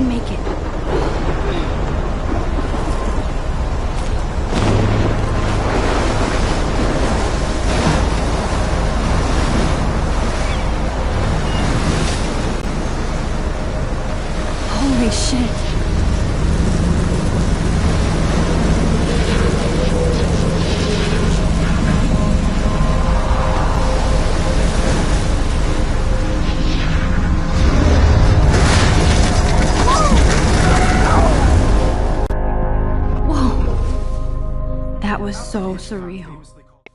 can make it. Holy shit. That was so surreal.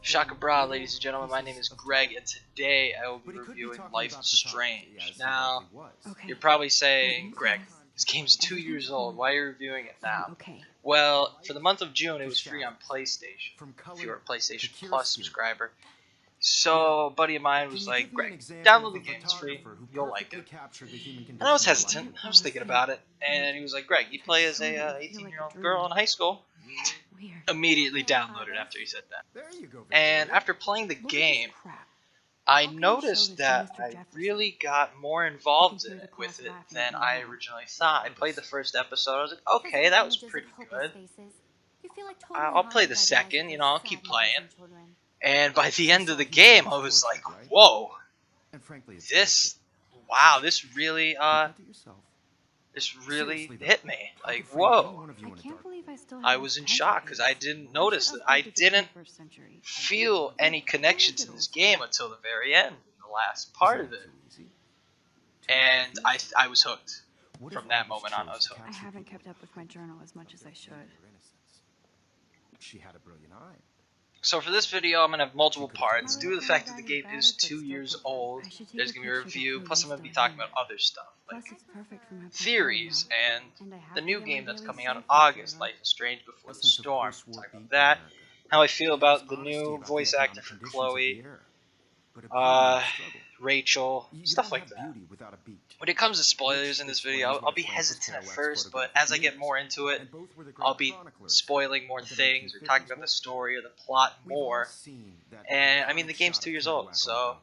Shaka Bra, ladies and gentlemen, my name is Greg, and today I will be reviewing Life is Strange. Now, you're probably saying, Greg, this game's 2 years old, why are you reviewing it now? Okay. Well, for the month of June, it was free on PlayStation, if you were a PlayStation Plus subscriber. So, a buddy of mine was like, Greg, download the game, it's free, you'll like it. And I was hesitant, I was thinking about it, and he was like, Greg, you play as a 18-year-old girl in high school? Immediately downloaded after he said that. And after playing the game, I noticed that I really got more involved with it than I originally thought. I played the first episode, I was like, okay, that was pretty good. I'll play the second, you know, I'll keep playing. And by the end of the game, I was like, whoa, this really hit me. Like, whoa. I was in shock because I didn't notice that. I didn't feel any connection to this game until the very end, the last part of it. And I was hooked. From that moment on, I was hooked. I haven't kept up with my journal as much as I should. She had a brilliant eye. So for this video, I'm going to have multiple parts. Due to the fact that the game is 2 years old, there's going to be a review, plus I'm going to be talking about other stuff, like theories, and the new game that's coming out in August, Life is Strange Before the Storm. We'll talk about that, how I feel about the new voice actor for Chloe, Rachel, stuff like that. When it comes to spoilers in this video, I'll be hesitant at first, but as I get more into it, I'll be spoiling more things, or talking about the story or the plot more. And I mean, the game's 2 years old, so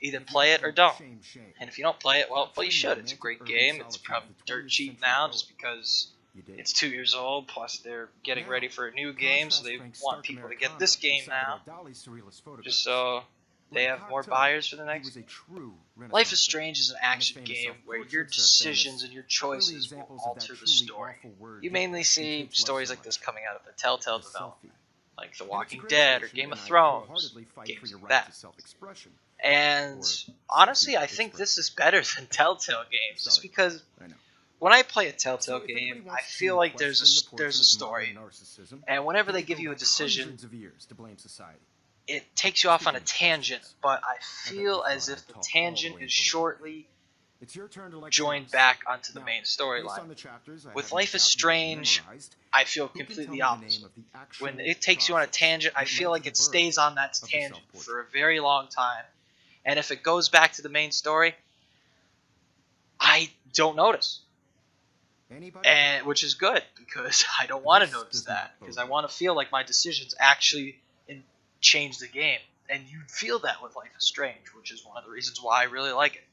either play it or don't. And if you don't play it, well, you should. It's a great game. It's probably dirt cheap now, just because it's 2 years old, plus they're getting ready for a new game, so they want people to get this game now, just so they have more buyers for the next. Life is Strange is an action game where your decisions and your choices will alter the story. You mainly see stories like this coming out of the Telltale development, like The Walking Dead or Game of Thrones, games like that. And honestly, I think this is better than Telltale games, just because when I play a Telltale game, I feel like there's a story, and whenever they give you a decision, it takes you off on a tangent, but I feel as if the tangent is shortly joined back onto the main storyline. With Life is Strange, I feel completely opposite. When it takes you on a tangent, I feel like it stays on that tangent for a very long time, and if it goes back to the main story, I don't notice. And which is good, because I don't want to notice that, because I want to feel like my decisions actually change the game, and you feel that with Life is Strange, which is one of the reasons why I really like it.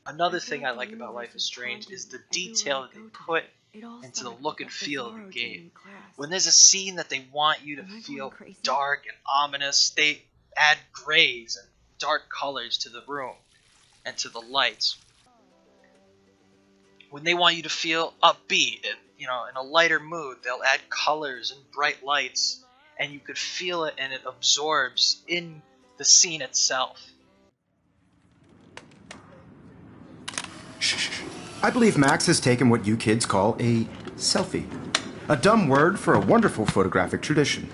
Another thing I like about Life is Strange is the detail that they put into the look and feel of the game. When there's a scene that they want you to feel dark and ominous, they add grays and dark colors to the room and to the lights. When they want you to feel upbeat and, you know, in a lighter mood, they'll add colors and bright lights, and you could feel it, and it absorbs in the scene itself. I believe Max has taken what you kids call a selfie. A dumb word for a wonderful photographic tradition.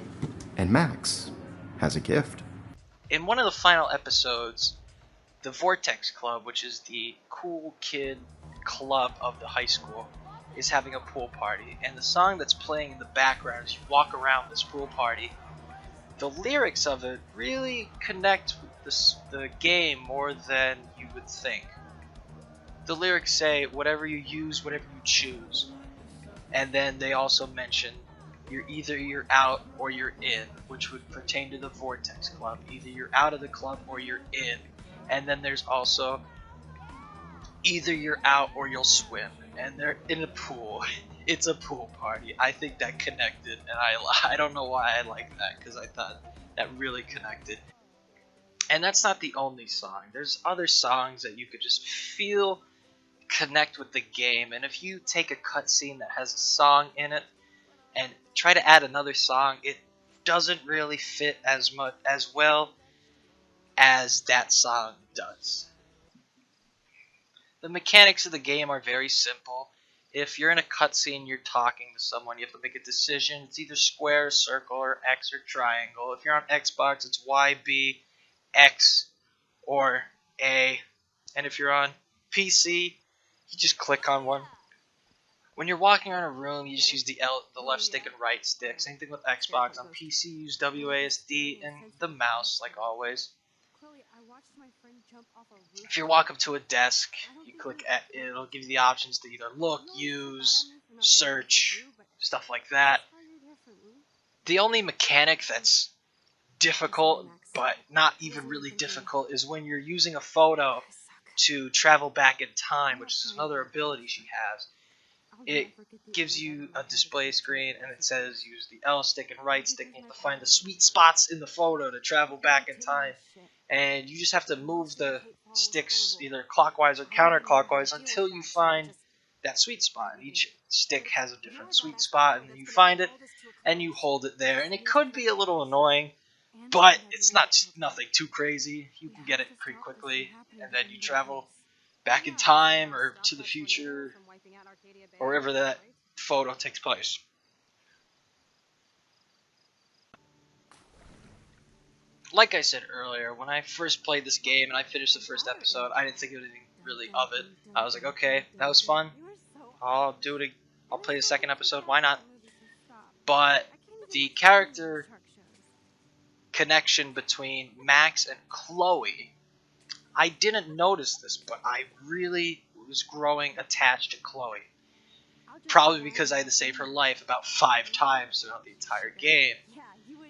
And Max has a gift. In one of the final episodes, the Vortex Club, which is the cool kid club of the high school, is having a pool party, and the song that's playing in the background as you walk around this pool party, the lyrics of it really connect with the game more than you would think. The lyrics say, whatever you use, whatever you choose. And then they also mention, you're out or you're in, which would pertain to the Vortex Club. Either you're out of the club or you're in. And then there's also, either you're out or you'll swim, and they're in a pool. It's a pool party. I think that connected, and I don't know why I like that, because I thought that really connected. And that's not the only song. There's other songs that you could just feel connect with the game, and if you take a cutscene that has a song in it and try to add another song, it doesn't really fit as well as that song does. The mechanics of the game are very simple. If you're in a cutscene, you're talking to someone, you have to make a decision. It's either square, circle, or X or triangle. If you're on Xbox, it's Y, B, X, or A. And if you're on PC, you just click on one. When you're walking around a room, you just use the left stick and right stick. Same thing with Xbox. On PC, you use WASD and the mouse, like always. If you walk up to a desk, you click at it, it'll give you the options to either look, use, search, stuff like that. The only mechanic that's difficult, but not even really difficult, is when you're using a photo to travel back in time, which is another ability she has. It gives you a display screen and it says use the L stick and right stick, and you have to find the sweet spots in the photo to travel back in time. And you just have to move the sticks either clockwise or counterclockwise until you find that sweet spot. Each stick has a different sweet spot, and then you find it and you hold it there. And it could be a little annoying, but it's nothing too crazy. You can get it pretty quickly, and then you travel back in time or to the future or wherever that photo takes place. Like I said earlier, when I first played this game and I finished the first episode, I didn't think anything really of it. I was like, okay, that was fun. I'll do it. I'll play the second episode. Why not? But the character connection between Max and Chloe, I didn't notice this, but I really was growing attached to Chloe. Probably because I had to save her life about 5 times throughout the entire game.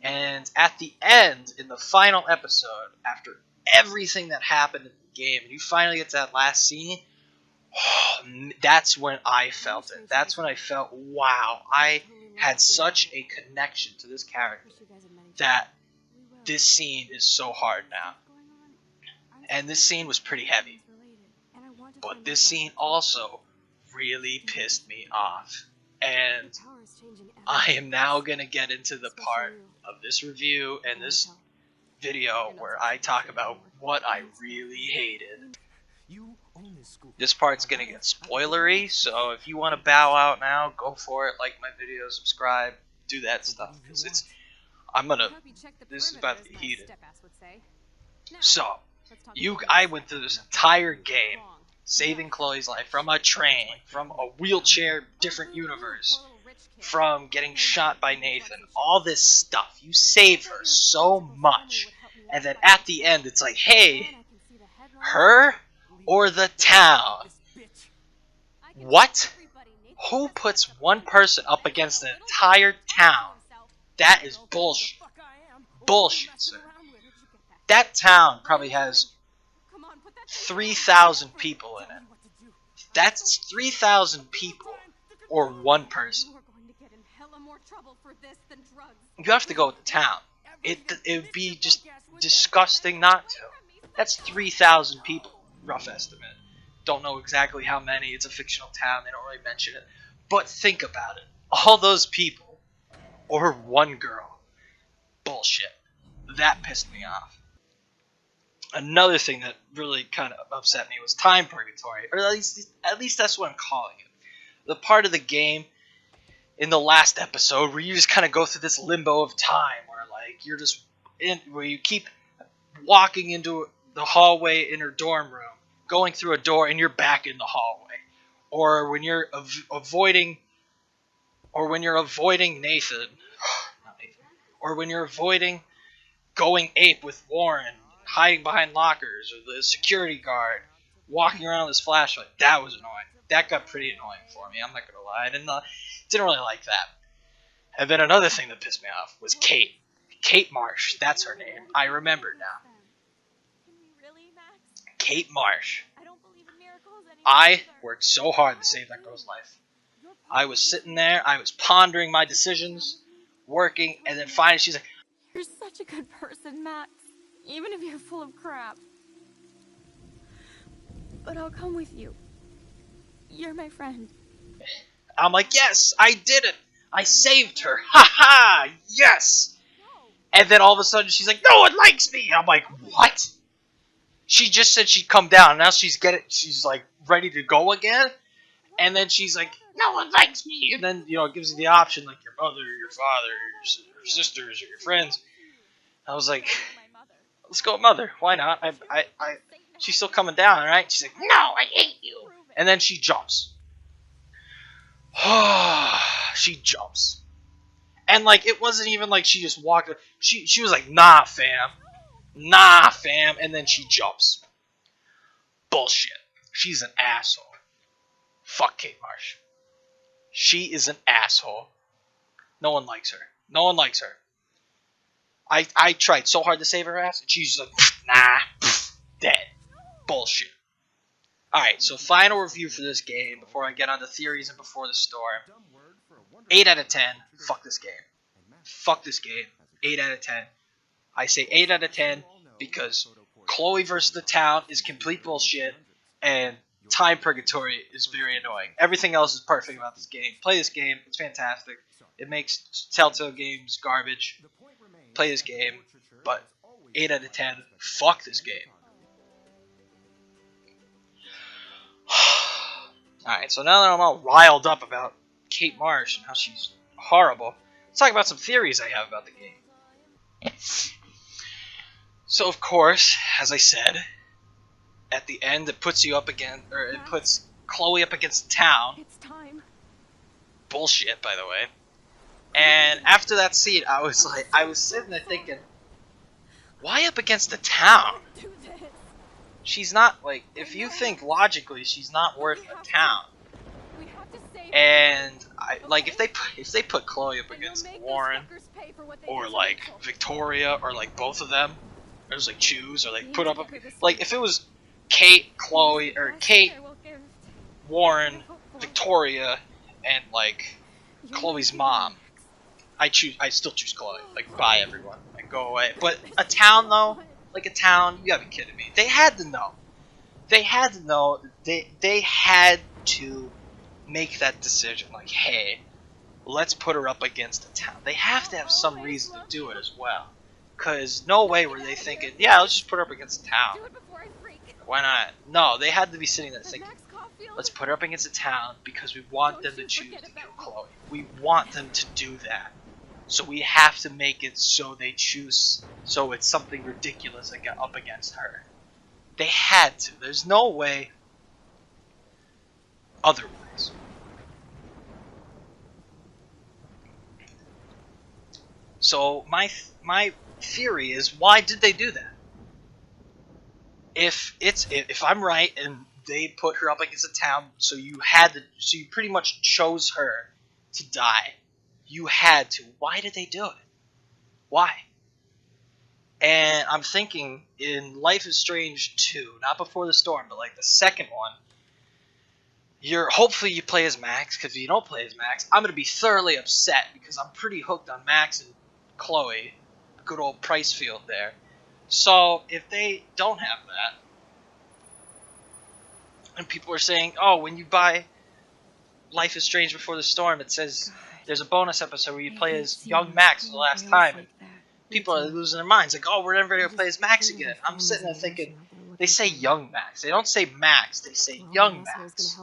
And at the end, in the final episode, after everything that happened in the game, and you finally get to that last scene, that's when I felt it. That's when I felt, wow, I had such a connection to this character that this scene is so hard now. And this scene was pretty heavy. But this scene also really pissed me off. And I am now going to get into the part of this review and this video where I talk about what I really hated. This part's going to get spoilery, so if you want to bow out now, go for it. Like my video, subscribe, do that stuff. Because this is about to get heated. So, I went through this entire game saving Chloe's life from a train, from a wheelchair, different universe, from getting shot by Nathan, all this stuff. You save her so much, and then at the end it's like, hey, her or the town? What? Who puts one person up against an entire town? That is bullshit. Bullshit, sir. That town probably has 3,000 people in it. That's 3,000 people or one person. You have to go with the town. It would be just disgusting not to. That's 3,000 people, rough estimate. Don't know exactly how many. It's a fictional town. They don't really mention it. But think about it. All those people or one girl. Bullshit. That pissed me off. Another thing that really kind of upset me was time purgatory, or at least that's what I'm calling it. The part of the game in the last episode where you just kind of go through this limbo of time, where like you're just where you keep walking into the hallway in her dorm room, going through a door, and you're back in the hallway, or when you're avoiding Nathan, or when you're avoiding going ape with Warren, hiding behind lockers, or the security guard walking around with his flashlight. That was annoying. That got pretty annoying for me, I'm not gonna lie. I didn't really like that. And then another thing that pissed me off was Kate. Kate Marsh, that's her name. I remember now. Kate Marsh. I worked so hard to save that girl's life. I was sitting there, I was pondering my decisions, working, and then finally she's like, You're such a good person, Max. Even if you're full of crap. But I'll come with you. You're my friend. I'm like, yes, I did it. I saved her. Ha ha, yes. And then all of a sudden she's like, no one likes me. And I'm like, what? She just said she'd come down. Now she's like ready to go again. And then she's like, no one likes me. And then, you know, it gives you the option, like your mother, your father, your sisters, or your friends. I was like, let's go with mother. Why not? She's still coming down, right? She's like, no, I hate you. And then she jumps. She jumps. And, like, it wasn't even like she just walked. She was like, nah, fam. Nah, fam. And then she jumps. Bullshit. She's an asshole. Fuck Kate Marsh. She is an asshole. No one likes her. No one likes her. I tried so hard to save her ass, and she's like, nah, dead. Bullshit. Alright, so final review for this game before I get on to theories and before the storm. 8 out of 10. Fuck this game. Fuck this game. 8 out of 10. I say 8 out of 10 because Chloe versus the town is complete bullshit, and Time Purgatory is very annoying. Everything else is perfect about this game. Play this game. It's fantastic. It makes Telltale games garbage. Play this game, but 8 out of 10. Fuck this game. Alright, so now that I'm all riled up about Kate Marsh and how she's horrible, let's talk about some theories I have about the game. So, of course, as I said, at the end it puts you up against, or it puts Chloe up against the town. It's time. Bullshit, by the way. And after that scene, I was sitting there thinking, why up against the town? She's not, like, if you think logically, she's not worth a town. And if they put Chloe up against Warren, or like Victoria, or like both of them, or just like choose, or like put up, like if it was Kate, Chloe, or Kate, Warren, Victoria, and like Chloe's mom, I still choose Chloe. Like, bye everyone, like go away. But a town though, like a town, you gotta be kidding me. They had to know. They had to know. They had to make that decision. Like, hey, let's put her up against a town. They have to have some reason to do it as well. Cause no way were they thinking, yeah, let's just put her up against a town. Why not? No, they had to be sitting there thinking, let's put her up against a town because we want them to choose to kill Chloe. We want them to do that. So we have to make it so they choose, so it's something ridiculous up against her. They had to. There's no way otherwise. So my theory is, why did they do that? If I'm right and they put her up against a town, so you pretty much chose her to die. You had to. Why did they do it? Why? And I'm thinking in Life is Strange 2, not Before the Storm, but like the second one, hopefully you play as Max, because if you don't play as Max, I'm going to be thoroughly upset because I'm pretty hooked on Max and Chloe. Good old Pricefield there. So if they don't have that, and people are saying, oh, when you buy Life is Strange Before the Storm, it says there's a bonus episode where you play as young Max for the last time. And people are losing their minds. Like, oh, we're never going to play as Max again. I'm sitting there thinking, they say young Max. They don't say Max. They say young Max.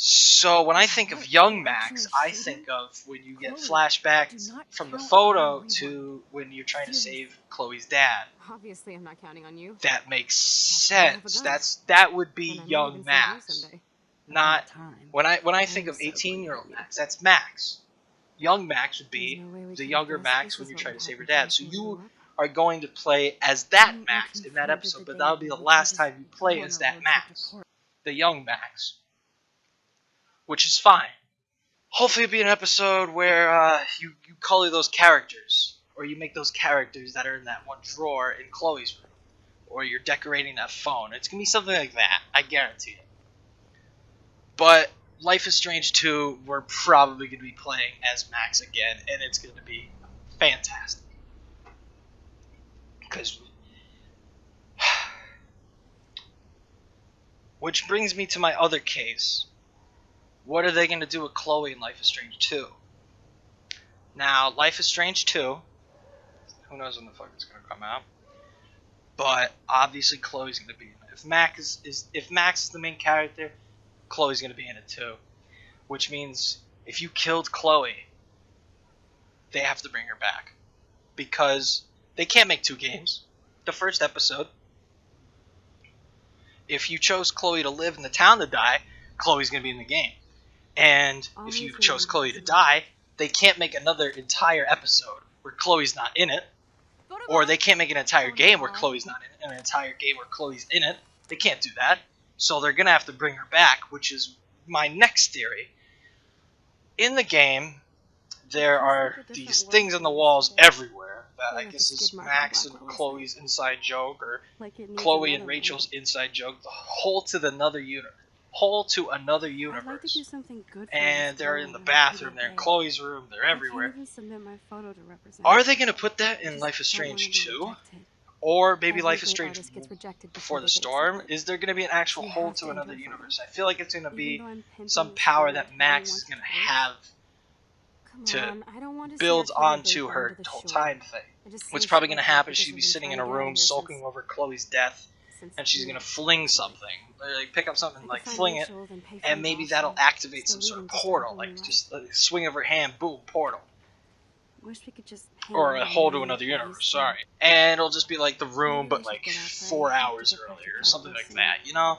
So when I think of young Max, I think of when you get flashbacks from the photo to when you're trying to save Chloe's dad. Obviously, I'm not counting on you. That makes sense. That would be young Max. Not when I think of 18-year-old Max. That's Max. Young Max would be the younger Max when you're trying to save your dad. So you are going to play as that Max in that episode, but that'll be the last time you play as that Max, the young Max, which is fine. Hopefully it'll be an episode where you color those characters, or you make those characters that are in that one drawer in Chloe's room, or you're decorating that phone. It's going to be something like that, I guarantee it. But Life is Strange 2, we're probably going to be playing as Max again, and it's going to be fantastic. Because, which brings me to my other case. What are they going to do with Chloe in Life is Strange 2? Now, Life is Strange 2, who knows when the fuck it's going to come out, but obviously Chloe's going to be in it. If Max is the main character, Chloe's going to be in it too. Which means if you killed Chloe, they have to bring her back. Because they can't make 2 games. The first episode, if you chose Chloe to live and the town to die, Chloe's going to be in the game. And if you chose Chloe to die, they can't make another entire episode where Chloe's not in it. Or they can't make an entire game where Chloe's not in it, and an entire game where Chloe's in it. They can't do that. So they're going to have to bring her back, which is my next theory. In the game, there are these things on the walls everywhere that I guess is Max and Chloe's inside joke, or Chloe and Rachel's inside joke. The whole to another universe. And they're in the bathroom, they're in Chloe's room, they're everywhere. Are they going to put that in Life is Strange 2? Or maybe Life is Strange Before the Storm? Is there going to be an actual hole to another universe? I feel like it's going to be some power that Max is going to have to build onto her whole time thing. What's probably going to happen is she'll be sitting in a room sulking over Chloe's death, and she's going to fling something. Like, pick up something, like fling it, and maybe that'll activate some sort of portal. Like, just a swing of her hand, boom, portal. Or a hole to another universe, sorry. And it'll just be like the room, but like 4 hours earlier, or something like that, you know?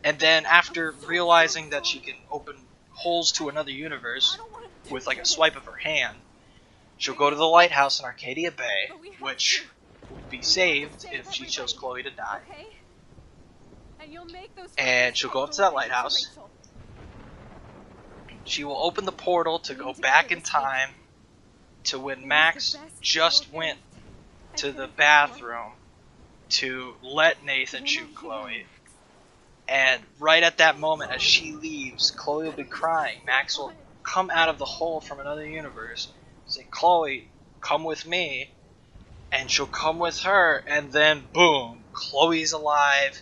And then after realizing that she can open holes to another universe with like a swipe of her hand, she'll go to the lighthouse in Arcadia Bay, which would be saved if she chose Chloe to die. And she'll go up to that lighthouse. She will open the portal to go back in time to when Max just went to the bathroom to let Nathan shoot Chloe. And right at that moment, as she leaves, Chloe will be crying. Max will come out of the hole from another universe, say, "Chloe, come with me." And she'll come with her, and then boom, Chloe's alive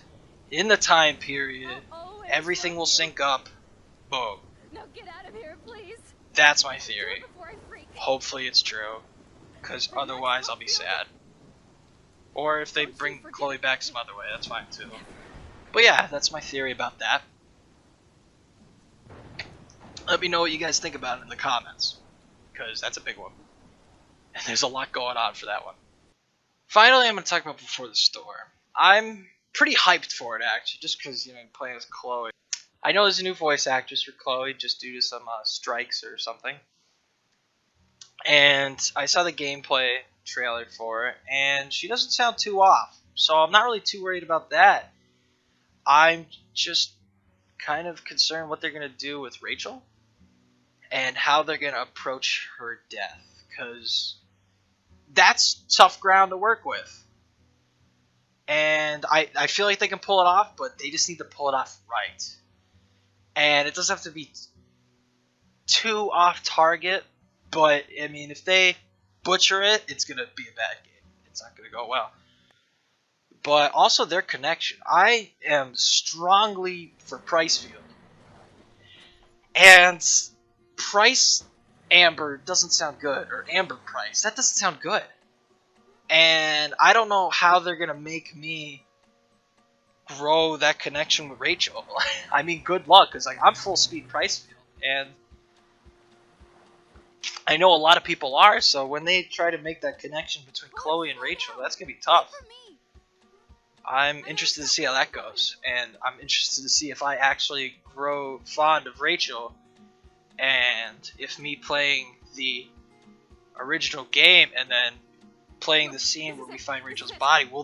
in the time period. Everything will sync up. Boom. No, get out of here, please. That's my theory. Hopefully it's true, because otherwise I'll be sad. Or if they bring Chloe back some other way, that's fine too. But yeah, that's my theory about that. Let me know what you guys think about it in the comments, because that's a big one. And there's a lot going on for that one. Finally, I'm going to talk about Before the Storm. I'm pretty hyped for it, actually, just because, you know, I'm playing as Chloe. I know there's a new voice actress for Chloe, just due to some strikes or something. And I saw the gameplay trailer for it, and she doesn't sound too off. So I'm not really too worried about that. I'm just kind of concerned what they're going to do with Rachel and how they're going to approach her death, because that's tough ground to work with. And I feel like they can pull it off, but they just need to pull it off right. And it doesn't have to be too off target, but I mean, if they butcher it, it's going to be a bad game. It's not going to go well. But also their connection. I am strongly for Pricefield. And Price Amber doesn't sound good, or Amber Price. That doesn't sound good. And I don't know how they're going to make me grow that connection with Rachel. I mean, good luck, because like, I'm full speed Pricefield. And I know a lot of people are, so when they try to make that connection between Chloe and Rachel, that's going to be tough. I'm interested to see how that goes, and I'm interested to see if I actually grow fond of Rachel, and if me playing the original game and then playing the scene where we find Rachel's body, will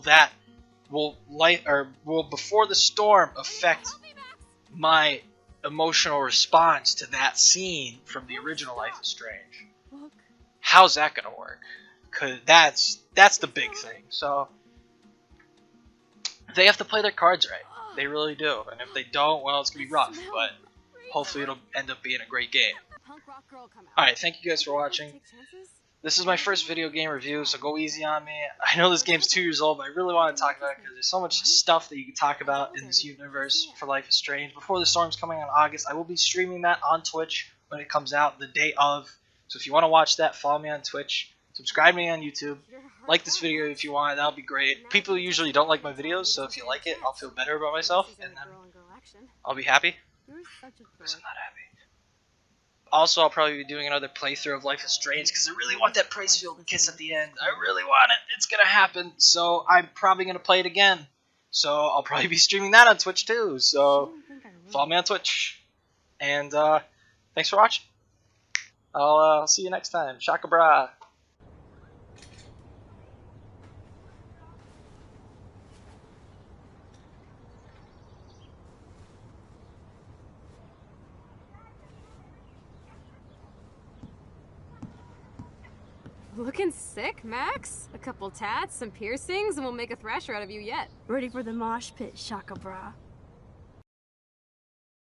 Before the Storm affect my emotional response to that scene from the original Life is Strange? How's that gonna work? Cause that's the big thing. So they have to play their cards right. They really do. And if they don't, well, it's gonna be rough. But hopefully it'll end up being a great game. Alright, thank you guys for watching. This is my first video game review, so go easy on me. I know this game's 2 years old, but I really want to talk about it because there's so much stuff that you can talk about in this universe for Life is Strange. Before the Storm's coming on August, I will be streaming that on Twitch when it comes out the day of. So if you want to watch that, follow me on Twitch. Subscribe to me on YouTube. Like this video if you want, that'll be great. People usually don't like my videos, so if you like it, I'll feel better about myself, and then I'll be happy. Because I'm not happy. Also, I'll probably be doing another playthrough of Life is Strange because I really want that Pricefield kiss at the end. I really want it. It's going to happen. So I'm probably going to play it again. So I'll probably be streaming that on Twitch too. So follow me on Twitch. And thanks for watching. I'll see you next time. Shaka bra. Looking sick, Max. A couple tats, some piercings, and we'll make a thrasher out of you yet. Ready for the mosh pit, Shaka Bra.